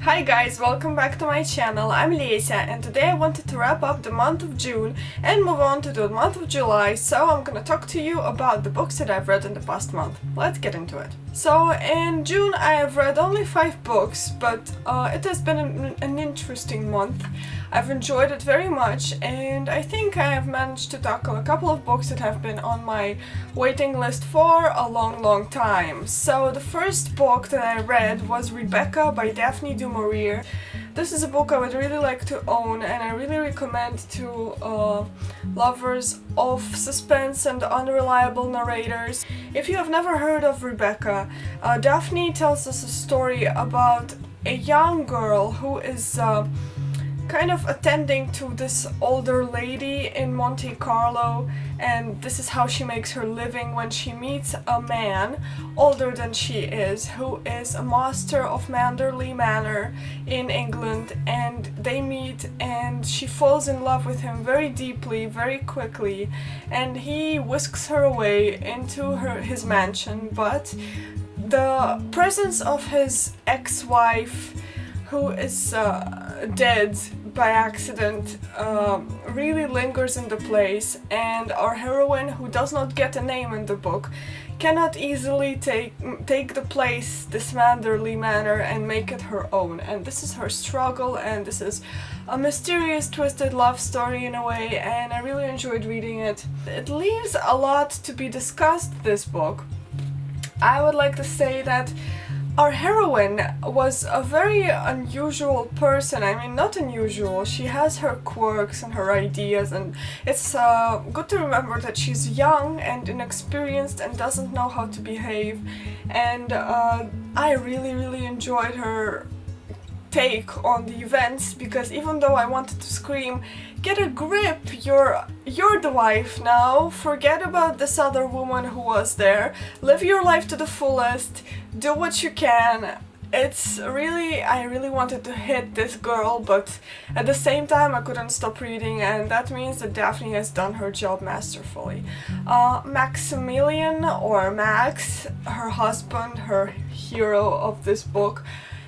Hi guys, welcome back to my channel. I'm Lisa and today I wanted to wrap up the month of June and move on to the month of July, so I'm gonna talk to you about the books that I've read in the past month. Let's get into it. So in June I have read only 5 books, but it has been an interesting month. I've enjoyed it very much and I think I have managed to tackle a couple of books that have been on my waiting list for a long time. So the first book that I read was Rebecca by Daphne du Maurier. This is a book I would really like to own and I really recommend to lovers of suspense and unreliable narrators. If you have never heard of Rebecca, Daphne tells us a story about a young girl who is kind of attending to this older lady in Monte Carlo, and this is how she makes her living when she meets a man older than she is, who is a master of Manderley Manor in England, and they meet and she falls in love with him very deeply, very quickly, and he whisks her away into his mansion, but the presence of his ex-wife, who is dead by accident, really lingers in the place, and our heroine, who does not get a name in the book, cannot easily take the place, this Manderley Manor, and make it her own. And this is her struggle, and this is a mysterious, twisted love story in a way, and I really enjoyed reading it. It leaves a lot to be discussed, this book. I would like to say that our heroine was a very unusual person. I mean, not unusual, she has her quirks and her ideas, and it's good to remember that she's young and inexperienced and doesn't know how to behave, and I really enjoyed her take on the events, because even though I wanted to scream, "Get a grip, you're the wife now, forget about this other woman who was there, live your life to the fullest, do what you can," I really wanted to hit this girl, but at the same time I couldn't stop reading, and that means that Daphne has done her job masterfully. Maximilian, or Max, her husband, her hero of this book,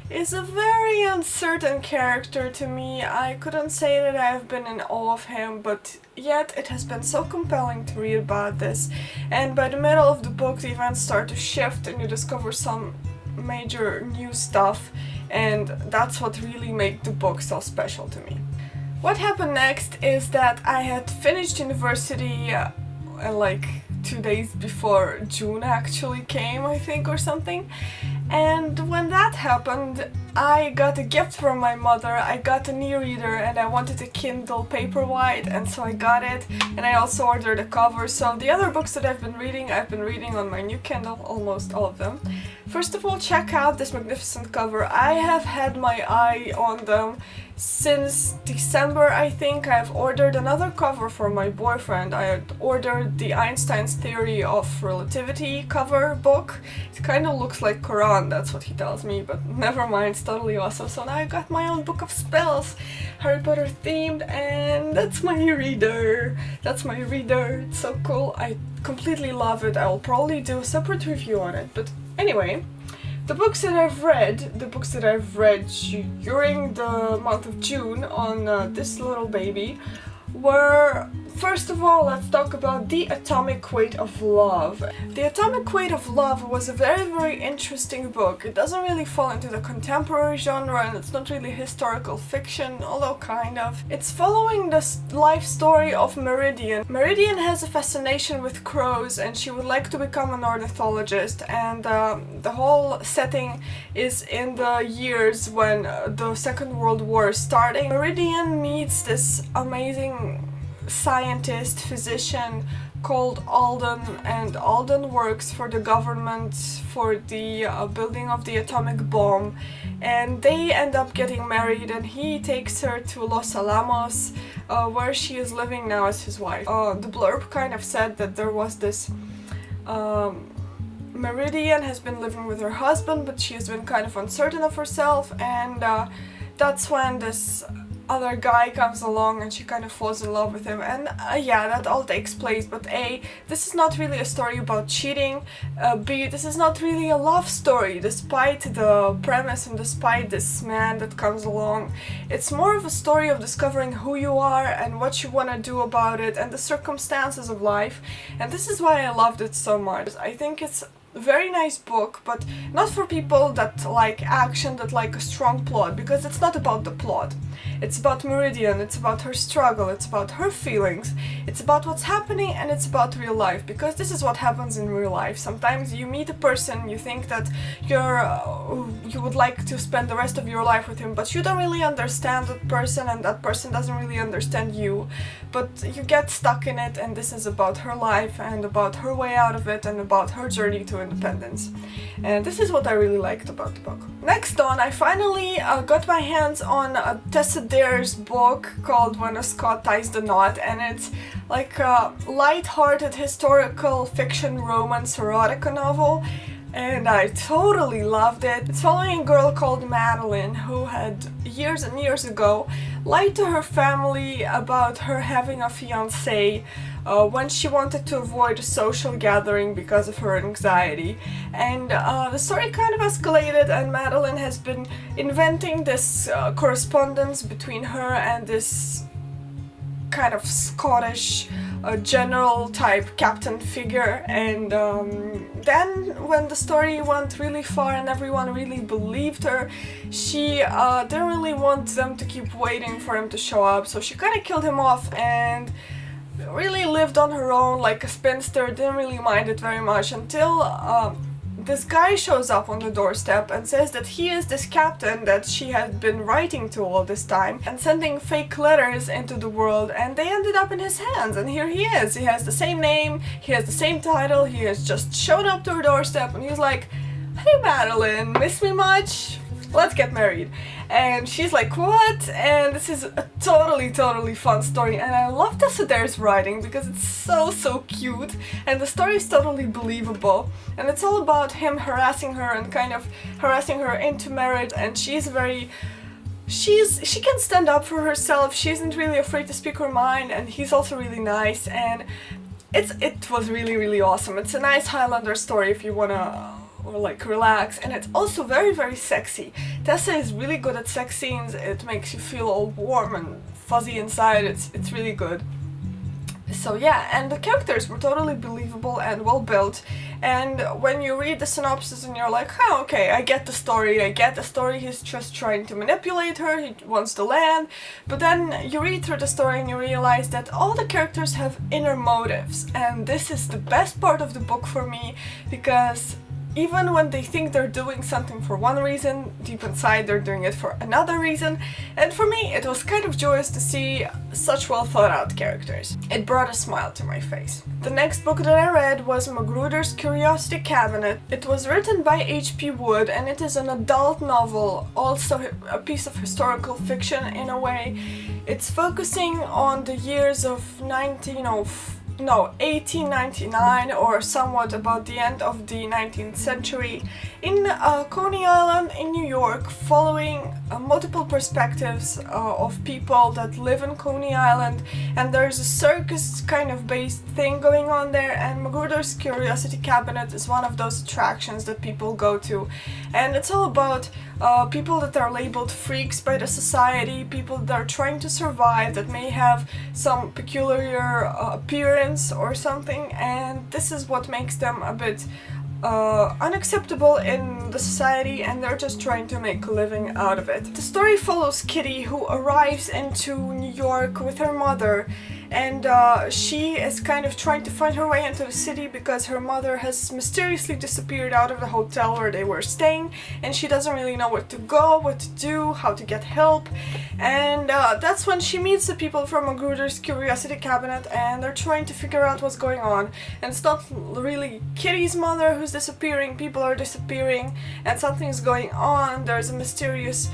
is a very uncertain character to me. I couldn't say that I have been in awe of him, but yet it has been so compelling to read about this, and by the middle of the book the events start to shift and you discover some major new stuff, and that's what really made the book so special to me. What happened next is that I had finished university like 2 days before June actually came, I think, or something. And when that happened, I got a gift from my mother. I got an e-reader and I wanted a Kindle Paperwhite, and so I got it, and I also ordered a cover. So the other books that I've been reading on my new Kindle, almost all of them. First of all, check out this magnificent cover. I have had my eye on them since December, I think. I've ordered another cover for my boyfriend. I had ordered the Einstein's Theory of Relativity cover book. It kind of looks like Quran, that's what he tells me, but never mind, it's totally awesome. So now I got my own book of spells, Harry Potter themed, and that's my reader. That's my reader. It's so cool. I completely love it. I will probably do a separate review on it, but anyway. The books that I've read during the month of June on this little baby were, first of all, let's talk about The Atomic Weight of Love. The Atomic Weight of Love was a very interesting book. It doesn't really fall into the contemporary genre, and it's not really historical fiction, although kind of. It's following the life story of Meridian. Meridian has a fascination with crows and she would like to become an ornithologist, and the whole setting is in the years when the Second World War is starting. Meridian meets this amazing scientist, physician called Alden, and Alden works for the government for the building of the atomic bomb, and they end up getting married, and he takes her to Los Alamos, where she is living now as his wife. The blurb kind of said that there was this Meridian has been living with her husband, but she has been kind of uncertain of herself, and that's when this other guy comes along and she kind of falls in love with him, and yeah, that all takes place. But A, this is not really a story about cheating. B, this is not really a love story, despite the premise and despite this man that comes along. It's more of a story of discovering who you are and what you want to do about it and the circumstances of life, and this is why I loved it so much. I think it's a very nice book, but not for people that like action, that like a strong plot, because it's not about the plot. It's about Meridian, it's about her struggle, it's about her feelings, it's about what's happening, and it's about real life, because this is what happens in real life. Sometimes you meet a person, you think that you would like to spend the rest of your life with him, but you don't really understand that person, and that person doesn't really understand you, but you get stuck in it, and this is about her life and about her way out of it and about her journey to independence. And this is what I really liked about the book. Next on, I finally got my hands on Tessa book called When a Scot Ties the Knot, and it's like a light-hearted historical fiction romance erotica novel, and I totally loved it. It's following a girl called Madeline who had years and years ago lied to her family about her having a fiancé when she wanted to avoid a social gathering because of her anxiety. And the story kind of escalated, and Madeline has been inventing this correspondence between her and this kind of Scottish general type captain figure, and then when the story went really far and everyone really believed her, she didn't really want them to keep waiting for him to show up, so she kind of killed him off and really lived on her own like a spinster, didn't really mind it very much until this guy shows up on the doorstep and says that he is this captain that she had been writing to all this time and sending fake letters into the world, and they ended up in his hands, and here he is. He has the same name, he has the same title, he has just shown up to her doorstep, and he's like, "Hey Madeline, miss me much? Let's get married." And she's like, "What?" And this is a totally fun story, and I love Tessa Dare's writing because it's so cute, and the story is totally believable, and it's all about him harassing her and kind of harassing her into marriage, and she can stand up for herself, she isn't really afraid to speak her mind, and he's also really nice, and it was really awesome. It's a nice Highlander story if you wanna or like relax, and it's also very sexy. Tessa is really good at sex scenes. It makes you feel all warm and fuzzy inside. It's really good. So yeah, and the characters were totally believable and well built, and when you read the synopsis and you're like, "Oh, okay, I get the story, he's just trying to manipulate her, he wants the land," but then you read through the story and you realize that all the characters have inner motives, and this is the best part of the book for me, because even when they think they're doing something for one reason, deep inside they're doing it for another reason, and for me it was kind of joyous to see such well thought out characters. It brought a smile to my face. The next book that I read was Magruder's Curiosity Cabinet. It was written by H.P. Wood, and it is an adult novel, also a piece of historical fiction in a way. It's focusing on the years of 1899, or somewhat about the end of the 19th century, in Coney Island in New York, following multiple perspectives of people that live in Coney Island, and there's a circus kind of based thing going on there, and Magruder's Curiosity Cabinet is one of those attractions that people go to, and it's all about people that are labeled freaks by the society, people that are trying to survive, that may have some peculiar appearance or something, and this is what makes them a bit unacceptable in the society, and they're just trying to make a living out of it. The story follows Kitty, who arrives into New York with her mother, and she is kind of trying to find her way into the city because her mother has mysteriously disappeared out of the hotel where they were staying, and she doesn't really know where to go, what to do, how to get help, and that's when she meets the people from Magruder's Curiosity Cabinet, and they're trying to figure out what's going on. And it's not really Kitty's mother who's disappearing, people are disappearing, and something's going on. There's a mysterious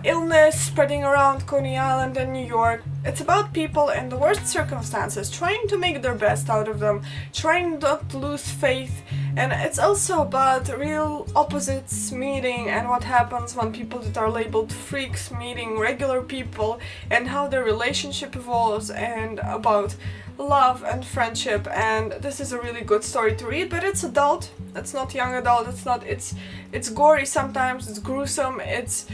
illness spreading around Coney Island and New York. It's about people, and the worst with circumstances, trying to make their best out of them, trying not to lose faith. And it's also about real opposites meeting and what happens when people that are labeled freaks meeting regular people and how their relationship evolves, and about love and friendship. And this is a really good story to read, but it's adult, it's not young adult, it's gory sometimes, it's gruesome, it's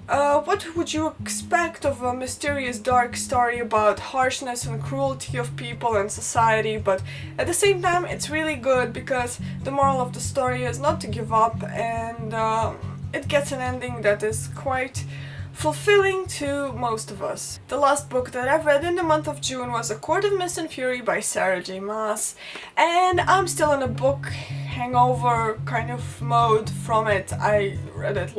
what would you expect of a mysterious dark story about harshness and cruelty of people and society, but at the same time it's really good because the moral of the story is not to give up, and it gets an ending that is quite fulfilling to most of us. The last book that I've read in the month of June was A Court of Mist and Fury by Sarah J. Maas, and I'm still in a book hangover kind of mode from it. I read it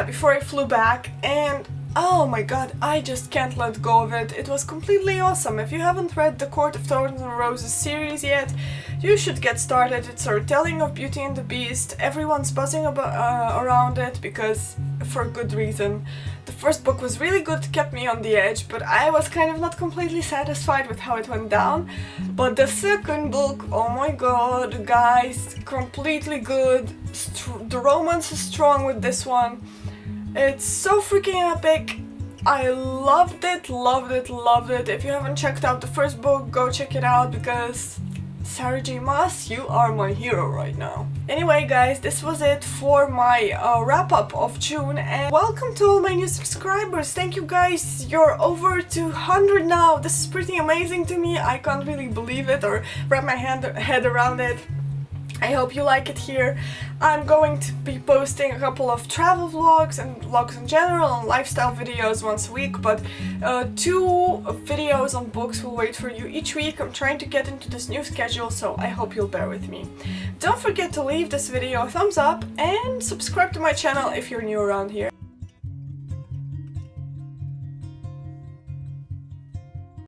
before I flew back, and oh my god, I just can't let go of it. It was completely awesome. If you haven't read the Court of Thorns and Roses series yet, you should get started. It's a retelling of Beauty and the Beast. Everyone's buzzing around it because for good reason. The first book was really good, kept me on the edge, but I was kind of not completely satisfied with how it went down. But the second book, oh my god, guys, completely good. The romance is strong with this one. It's so freaking epic. I loved it, loved it, loved it. If you haven't checked out the first book, go check it out because Sarah J. Maas, you are my hero right now. Anyway guys, this was it for my wrap-up of June, and welcome to all my new subscribers. Thank you guys, you're over 200 now. This is pretty amazing to me. I can't really believe it or wrap my head around it. I hope you like it here. I'm going to be posting a couple of travel vlogs and vlogs in general and lifestyle videos once a week, but 2 videos on books will wait for you each week. I'm trying to get into this new schedule, so I hope you'll bear with me. Don't forget to leave this video a thumbs up and subscribe to my channel if you're new around here.